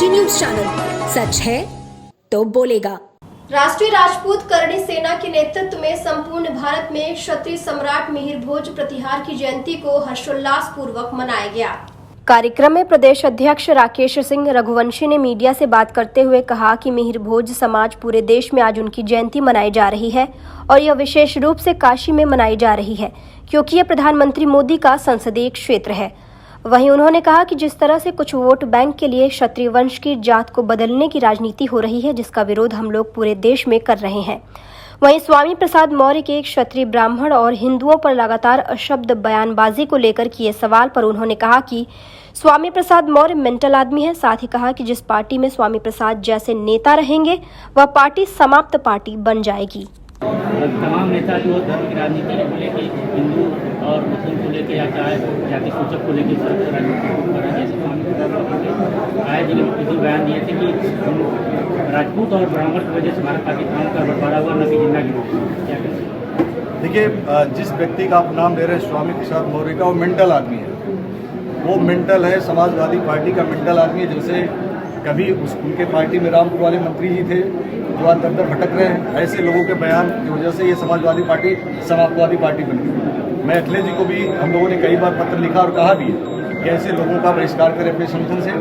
NG news channel, सच है तो बोलेगा। राष्ट्रीय राजपूत करणी सेना के नेतृत्व में संपूर्ण भारत में क्षत्रिय सम्राट मिहिर भोज प्रतिहार की जयंती को हर्षोल्लास पूर्वक मनाया गया। कार्यक्रम में प्रदेश अध्यक्ष राकेश सिंह रघुवंशी ने मीडिया से बात करते हुए कहा कि मिहिर भोज समाज पूरे देश में आज उनकी जयंती मनाई जा रही है और यह विशेष रूप से काशी में मनाई जा रही है क्योंकि यह प्रधानमंत्री मोदी का संसदीय क्षेत्र है। वहीं उन्होंने कहा कि जिस तरह से कुछ वोट बैंक के लिए क्षत्रिय वंश की जात को बदलने की राजनीति हो रही है, जिसका विरोध हम लोग पूरे देश में कर रहे हैं। वहीं स्वामी प्रसाद मौर्य के एक क्षत्रिय ब्राह्मण और हिंदुओं पर लगातार अशब्द बयानबाजी को लेकर किए सवाल पर उन्होंने कहा कि स्वामी प्रसाद मौर्य मेंटल आदमी है। साथ ही कहा कि जिस पार्टी में स्वामी प्रसाद जैसे नेता रहेंगे वह पार्टी समाप्त पार्टी बन जाएगी। तमाम नेता जो धर्म की राजनीति को लेकर हिंदू और मुस्लिम को लेकर या चाहे जाति सूचक को लेकर राजनीति जैसे स्वामी प्रसाद आए जिले में कुछ बयान दिए थे कि राजपूत और ब्राह्मण की वजह से हमारे पाकिस्तान का बंटवारा हुआ न कि जिंदा। देखिए, जिस व्यक्ति का आप नाम ले रहे हैं स्वामी प्रसाद मौर्य का, वो मेंटल आदमी है। वो मेंटल है, समाजवादी पार्टी का मेंटल आदमी है। जैसे कभी उनके पार्टी में रामपुर वाले मंत्री जी थे जो आज दर भटक रहे हैं, ऐसे लोगों के बयान की वजह से ये समाजवादी पार्टी समाजवादी पार्टी बन गई। मैं अखिलेश जी को भी हम लोगों ने कई बार पत्र लिखा और कहा भी है कि ऐसे लोगों का बहिष्कार करें अपने संगठन से।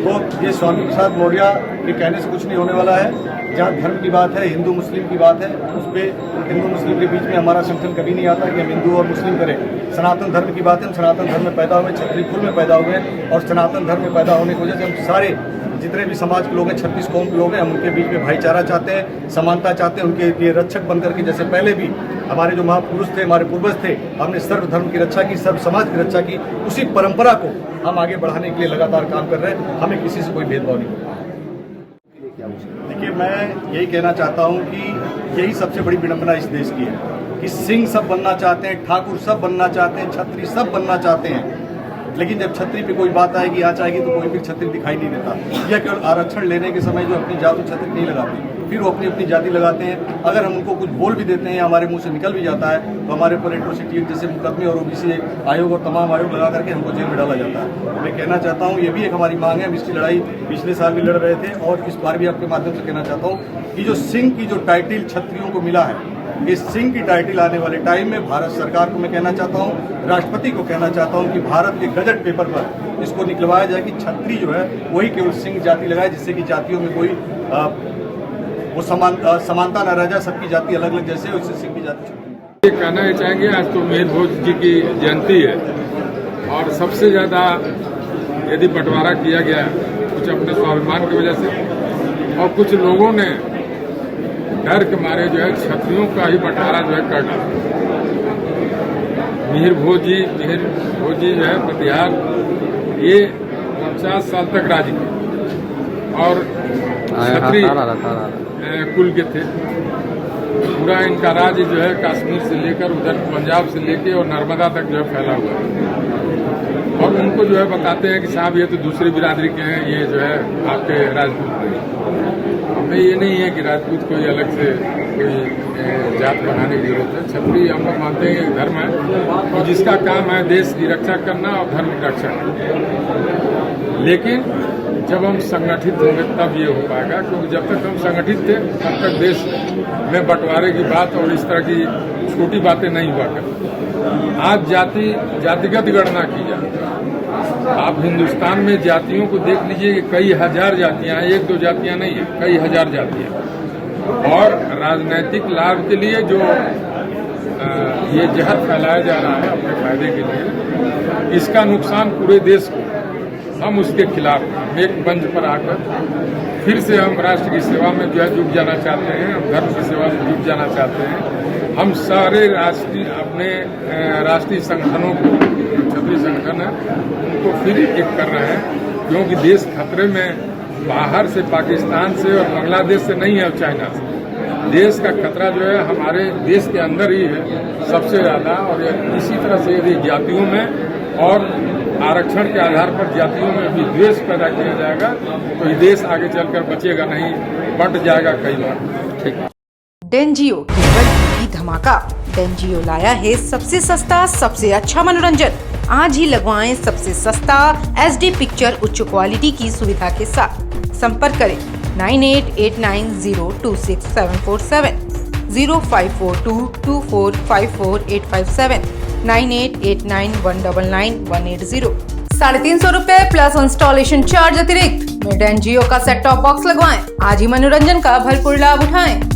तो ये स्वामी प्रसाद मौर्य के कहने से कुछ नहीं होने वाला है। जहाँ धर्म की बात है, हिंदू मुस्लिम की बात है, उस पर हिंदू मुस्लिम के बीच में हमारा संगठन कभी नहीं आता कि हम हिंदू और मुस्लिम करें। सनातन धर्म की बात है, हम सनातन धर्म में पैदा हुए, क्षत्रिय कुल में पैदा हुए और सनातन धर्म में पैदा होने की वजह से हम सारे जितने भी समाज के लोग हैं, 36 कौम के लोग हैं, हम उनके बीच में भाईचारा चाहते हैं, समानता चाहते हैं, उनके लिए रक्षक बनकर के जैसे पहले भी हमारे जो महापुरुष थे, हमारे पूर्वज थे, हमने सर्व धर्म की रक्षा की, सर्व समाज की रक्षा की। उसी परंपरा को हम आगे बढ़ाने के लिए लगातार काम कर रहे हैं। हमें किसी से कोई भेदभाव नहीं करना। देखिए, मैं यही कहना चाहता हूँ कि यही सबसे बड़ी विडंबना इस देश की है कि सिंह सब बनना चाहते हैं, ठाकुर सब बनना चाहते हैं, छत्री सब बनना चाहते हैं, लेकिन जब छतरी पे कोई बात आएगी, आँच आएगी तो कोई भी छतरी दिखाई नहीं देता। या केवल आरक्षण लेने के समय जो अपनी जात छतरी नहीं लगाते, फिर वो अपनी अपनी जाति लगाते हैं। अगर हम उनको कुछ बोल भी देते हैं, हमारे मुंह से निकल भी जाता है, तो हमारे ऊपर एट्रोसिटी एक्ट जैसे मुकदमे और ओबीसी आयोग और तमाम आयोग लगा करके हमको जेल में डाला जाता है। मैं कहना चाहता हूँ, ये भी एक हमारी मांग है। हम इसकी लड़ाई पिछले साल भी लड़ रहे थे और इस बार भी आपके माध्यम से कहना चाहता हूँ कि जो सिंह की जो टाइटल क्षत्रियों को मिला है, इस सिंह की टाइटल आने वाले टाइम में भारत सरकार को मैं कहना चाहता हूँ, राष्ट्रपति को कहना चाहता हूँ कि भारत के गजट पेपर पर इसको निकलवाया जाए कि छत्री जो है वही केवल सिंह जाति लगाए, जिससे कि जातियों में कोई वो समानता न रह जाए। सबकी जाति अलग अलग जैसे, उससे सिंह की जाति। ये कहना ही चाहेंगे, आज तो मिहिर भोज जी की जयंती है और सबसे ज्यादा यदि बंटवारा किया गया कुछ अपने स्वाभिमान की वजह से और कुछ लोगों ने डर के मारे जो है क्षत्रियों का ही बंटवारा जो है कर डाला। मिहिर भोज जी जो है प्रतिहार ये 50 साल तक राज किए और क्षत्रिय कुल के थे। पूरा इनका राज्य जो है कश्मीर से लेकर उधर पंजाब से लेकर और नर्मदा तक जो है फैला हुआ है। और उनको जो है बताते हैं कि साहब ये तो दूसरी बिरादरी के हैं, ये जो है आपके राजपूत नहीं। हमें ये नहीं है कि राजपूत कोई अलग से कोई जात बनाने की जरूरत है। क्षत्रिय हम लोग मानते हैं कि धर्म है और जिसका काम है देश की रक्षा करना और धर्म की रक्षा करना। लेकिन जब हम संगठित होंगे तब ये हो पाएगा, क्योंकि जब तक हम संगठित थे तब तक देश में बंटवारे की बात और इस तरह की छोटी बातें नहीं हुआ करती। आज जातिगत गणना की जाती है। आप हिंदुस्तान में जातियों को देख लीजिए कि कई हजार जातियां हैं, एक दो जातियां नहीं है, कई हजार जातियां। और राजनीतिक लाभ के लिए जो ये जहर फैलाया जा रहा है अपने फायदे के लिए, इसका नुकसान पूरे देश को। हम उसके खिलाफ एक मंच पर आकर फिर से हम राष्ट्र की सेवा में जो है जुट जाना चाहते हैं, हम धर्म की सेवा में जुट जाना चाहते हैं। हम सारे अपने राष्ट्रीय संगठनों को, क्षत्रिय संगठन है, उनको फिर एक कर रहे हैं, क्योंकि देश खतरे में बाहर से, पाकिस्तान से और बांग्लादेश से नहीं है और चाइना से। देश का खतरा जो है हमारे देश के अंदर ही है सबसे ज्यादा। और इसी तरह से यदि जातियों में और आरक्षण के आधार पर जातियों में भी द्वेष पैदा किया जाएगा तो ये देश आगे चलकर बचेगा नहीं, बंट जाएगा कई बार। ठीक। डेंजियो केवल टीवी धमाका। डेंजियो लाया है सबसे सस्ता, सबसे अच्छा मनोरंजन। आज ही लगवाएं सबसे सस्ता HD पिक्चर उच्च क्वालिटी की सुविधा के साथ। संपर्क करें 9889026747, 054224548557, 9889199180। 350 रुपए प्लस इंस्टॉलेशन चार्ज अतिरिक्त। मिड एंड जियो का सेट टॉप बॉक्स लगवाएं। आज ही मनोरंजन का भरपूर लाभ उठाएं।